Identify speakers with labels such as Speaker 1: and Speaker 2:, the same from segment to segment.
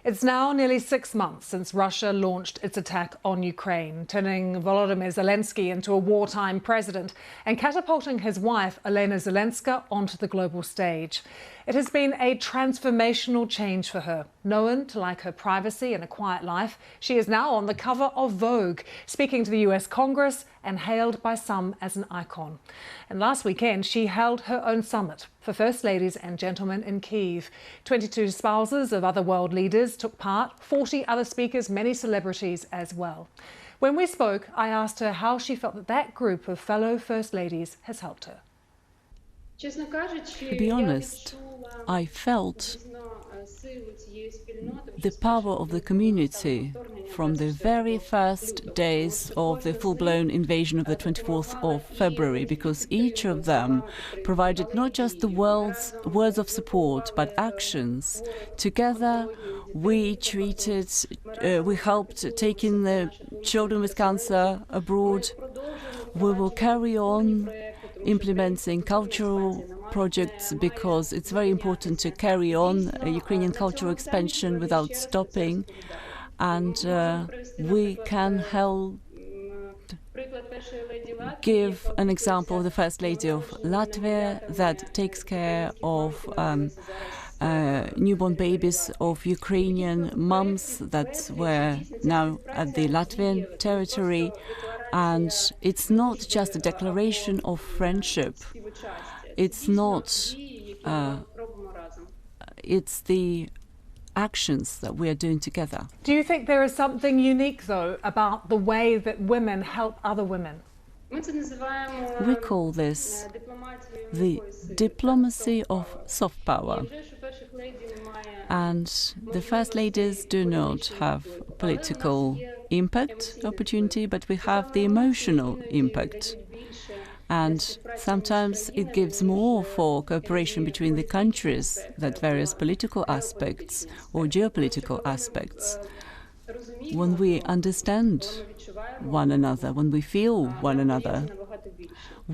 Speaker 1: It's now nearly 6 months since Russia launched its attack on Ukraine, turning Volodymyr Zelensky into a wartime president and catapulting his wife, Olena Zelenska, onto the global stage. It has been a transformational change for her. Known to like her privacy and a quiet life, she is now on the cover of Vogue, speaking to the US Congress and hailed by some as an icon. And last weekend, she held her own summit for First Ladies and Gentlemen in Kyiv. 22 spouses of other world leaders took part, 40 other speakers, many celebrities as well. When we spoke, I asked her how she felt that group of fellow First Ladies has helped her.
Speaker 2: To be honest, I felt the power of the community from the very first days of the full-blown invasion of the 24th of February, because each of them provided not just the words of support, but actions. Together, we helped taking the children with cancer abroad. We will carry on implementing cultural projects because it's very important to carry on a Ukrainian cultural expansion without stopping, and we can help give an example of the First Lady of Latvia that takes care of newborn babies of Ukrainian mums that were now at the Latvian territory. And it's not just a declaration of friendship. It's not. It's the actions that we are doing together.
Speaker 1: Do you think there is something unique, though, about the way that women help other women?
Speaker 2: We call this the diplomacy of soft power. And the First Ladies do not have political impact opportunity, but we have the emotional impact. And sometimes it gives more for cooperation between the countries than various political aspects or geopolitical aspects. When we understand one another, when we feel one another,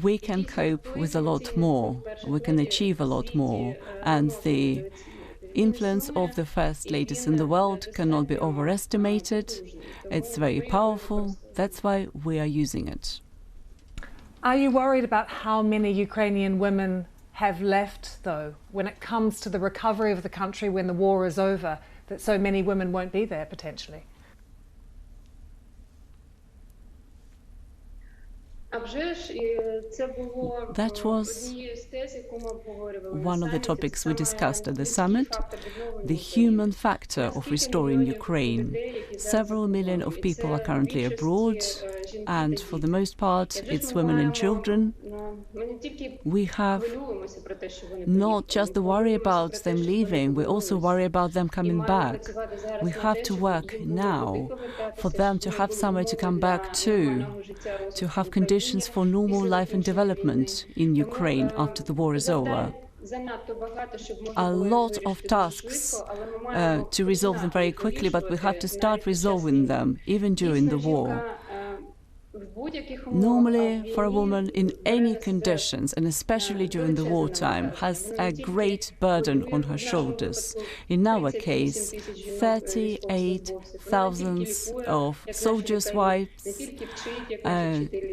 Speaker 2: we can cope with a lot more, we can achieve a lot more, and the influence of the First Ladies in the world cannot be overestimated. It's very powerful. That's why we are using it.
Speaker 1: Are you worried about how many Ukrainian women have left, though, when it comes to the recovery of the country when the war is over, that so many women won't be there potentially?
Speaker 2: That was one of the topics we discussed at the summit, the human factor of restoring Ukraine. Several million of people are currently abroad, and for the most part, it's women and children. We have not just the worry about them leaving, we also worry about them coming back. We have to work now for them to have somewhere to come back to have conditions for normal life and development in Ukraine after the war is over. A lot of tasks to resolve them very quickly, but we have to start resolving them even during the war. Normally, for a woman in any conditions, and especially during the wartime, has a great burden on her shoulders. In our case, 38,000 of soldiers' wives,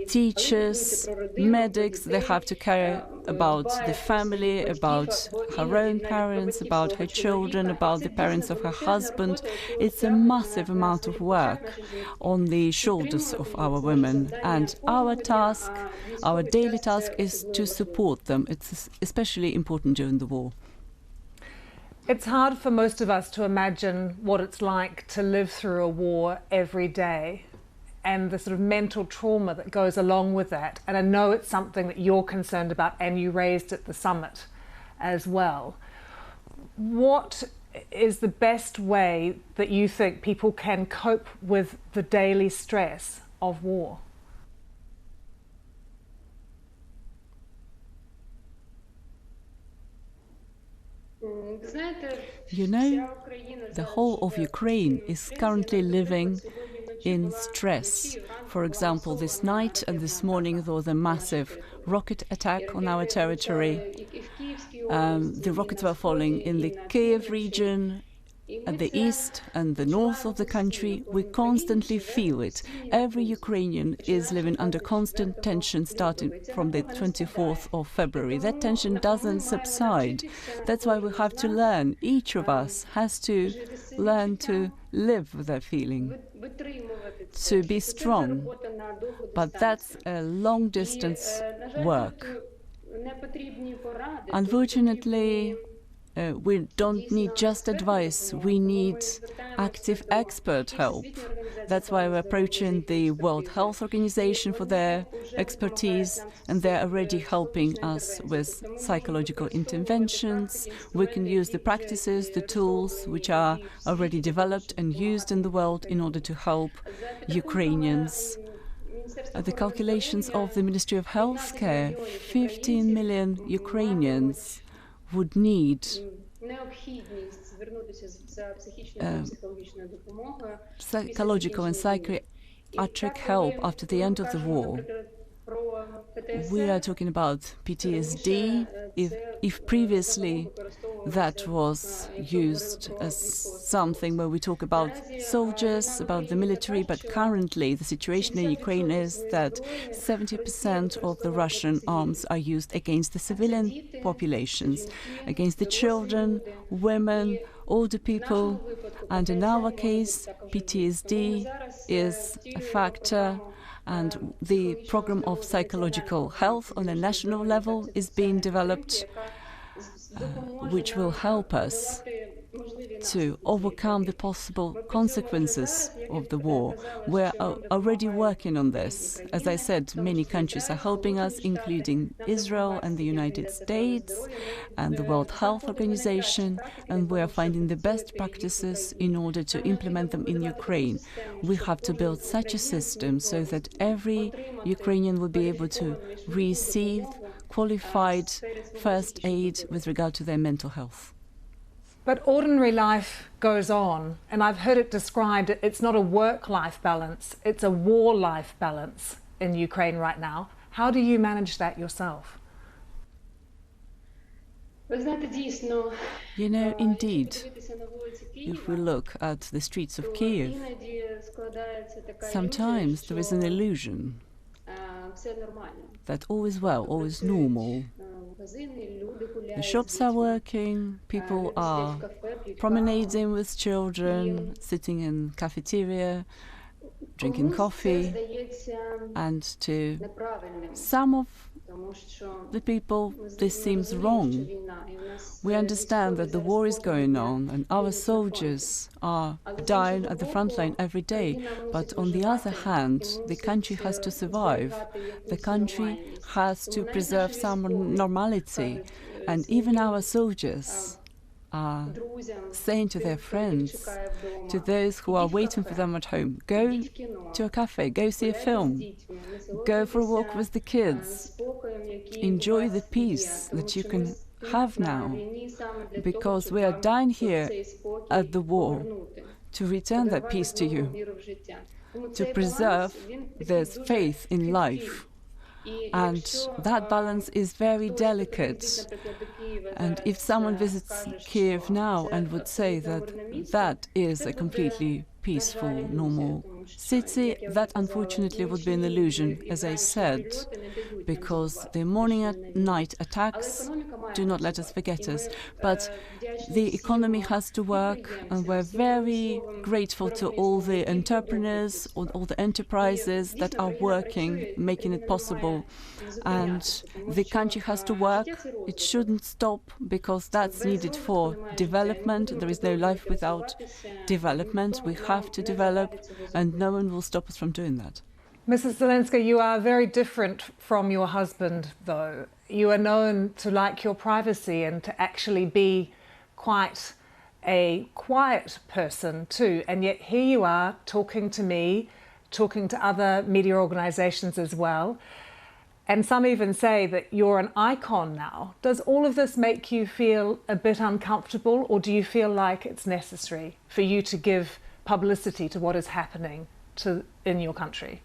Speaker 2: teachers, medics, they have to care about the family, about her own parents, about her children, about the parents of her husband. It's a massive amount of work on the shoulders of our women. And our task, our daily task, is to support them. It's especially important during the war.
Speaker 1: It's hard for most of us to imagine what it's like to live through a war every day and the sort of mental trauma that goes along with that. And I know it's something that you're concerned about and you raised at the summit as well. What is the best way that you think people can cope with the daily stress of war?
Speaker 2: You know, the whole of Ukraine is currently living in stress. For example, this night and this morning there was a massive rocket attack on our territory. The rockets were falling in the Kyiv region, at the east and the north of the country, we constantly feel it. Every Ukrainian is living under constant tension starting from the 24th of February. That tension doesn't subside. That's why we have to learn. Each of us has to learn to live with that feeling, to be strong. But that's a long-distance work. Unfortunately, we don't need just advice, we need active expert help. That's why we're approaching the World Health Organization for their expertise, and they're already helping us with psychological interventions. We can use the practices, the tools which are already developed and used in the world in order to help Ukrainians. At the calculations of the Ministry of Healthcare, 15 million Ukrainians would need psychological and psychiatric help after the end of the war. We are talking about PTSD. If previously that was used as something where we talk about soldiers, about the military, but currently the situation in Ukraine is that 70% of the Russian arms are used against the civilian populations, against the children, women, older people, and in our case, PTSD is a factor. And the program of psychological health on a national level is being developed, which will help us to overcome the possible consequences of the war. We're already working on this. As I said, many countries are helping us, including Israel and the United States and the World Health Organization, and we are finding the best practices in order to implement them in Ukraine. We have to build such a system so that every Ukrainian will be able to receive qualified first aid with regard to their mental health.
Speaker 1: But ordinary life goes on, and I've heard it described, it's not a work-life balance, it's a war-life balance in Ukraine right now. How do you manage that yourself?
Speaker 2: You know, indeed, if we look at the streets of Kiev, sometimes there is an illusion that all is well, all is normal. The shops are working, people are promenading with children, sitting in cafeteria, drinking coffee, and to some of the people this seems wrong. We understand that the war is going on and our soldiers are dying at the front line every day, but on the other hand, the country has to survive. The country has to preserve some normality, and even our soldiers are saying to their friends, to those who are waiting for them at home, go to a cafe, go see a film, go for a walk with the kids, enjoy the peace that you can have now, because we are dying here at the war to return that peace to you, to preserve this faith in life. And that balance is very delicate. And if someone visits Kiev now and would say that that is a completely peaceful, normal city, that unfortunately would be an illusion, as I said, because the morning and night attacks do not let us forget us. But the economy has to work, and we're very grateful to all the entrepreneurs, all the enterprises that are working, making it possible. And the country has to work. It shouldn't stop, because that's needed for development. There is no life without development. We have to develop, and no one will stop us from doing that.
Speaker 1: Mrs. Zelenska, you are very different from your husband, though. You are known to like your privacy and to actually be quite a quiet person too, and yet here you are talking to me, talking to other media organisations as well, and some even say that you're an icon now. Does all of this make you feel a bit uncomfortable, or do you feel like it's necessary for you to give publicity to what is happening in your country?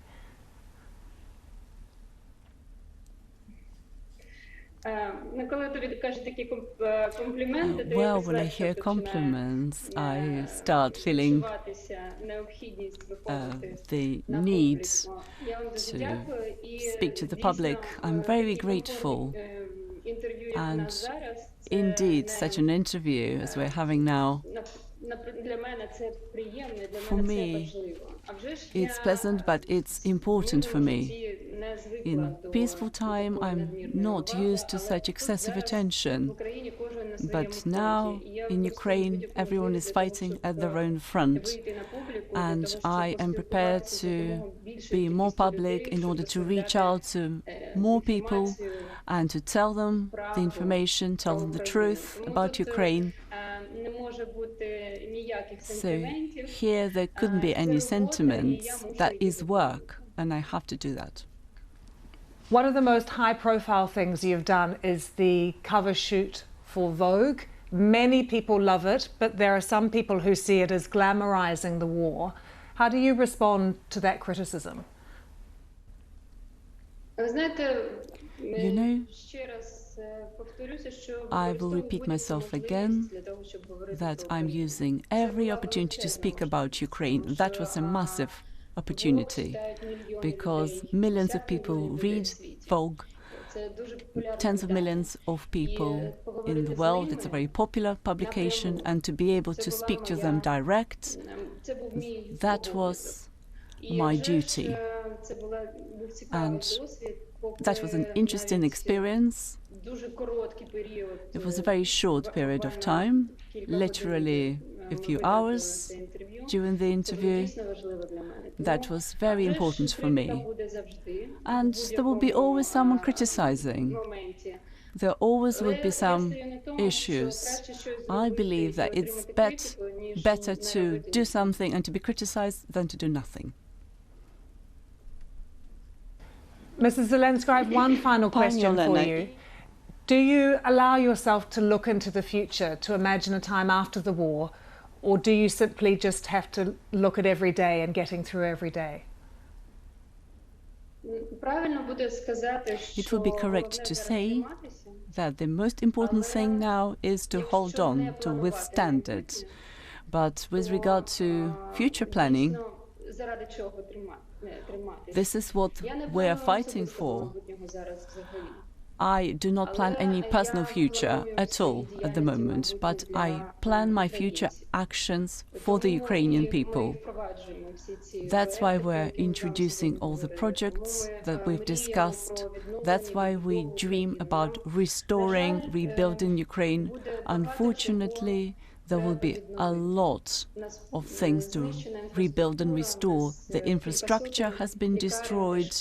Speaker 2: Well, when I hear compliments, I start feeling the need to speak to the public. I'm very grateful. And indeed, such an interview as we're having now, for me, it's pleasant, but it's important for me. In peaceful time, I'm not used to such excessive attention. But now, in Ukraine, everyone is fighting at their own front. And I am prepared to be more public in order to reach out to more people and to tell them the information, tell them the truth about Ukraine. So here there couldn't be any sentiments. That is work, and I have to do that.
Speaker 1: One of the most high-profile things you've done is the cover shoot for Vogue. Many people love it, but there are some people who see it as glamorizing the war. How do you respond to that criticism?
Speaker 2: You know, I will repeat myself again that I'm using every opportunity to speak about Ukraine. That was a massive opportunity because millions of people read Vogue, tens of millions of people in the world. It's a very popular publication, and to be able to speak to them direct, that was my duty. And that was an interesting experience. It was a very short period of time, literally a few hours during the interview. That was very important for me. And there will be always someone criticizing. There always would be some issues. I believe that it's better to do something and to be criticized than to do nothing.
Speaker 1: Mrs. Zelenska, I have one final question for you. Do you allow yourself to look into the future, to imagine a time after the war, or do you simply just have to look at every day and getting through every day?
Speaker 2: It would be correct to say that the most important thing now is to hold on, to withstand it. But with regard to future planning, this is what we are fighting for. I do not plan any personal future at all at the moment, but I plan my future actions for the Ukrainian people. That's why we're introducing all the projects that we've discussed. That's why we dream about restoring, rebuilding Ukraine. Unfortunately, there will be a lot of things to rebuild and restore. The infrastructure has been destroyed,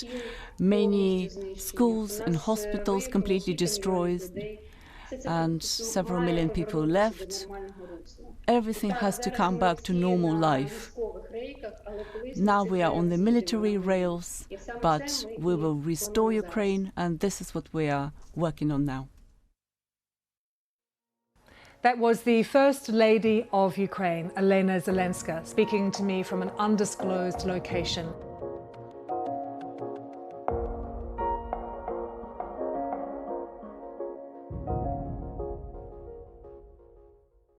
Speaker 2: many schools and hospitals completely destroyed, and several million people left. Everything has to come back to normal life. Now we are on the military rails, but we will restore Ukraine, and this is what we are working on now.
Speaker 1: That was the First Lady of Ukraine, Olena Zelenska, speaking to me from an undisclosed location.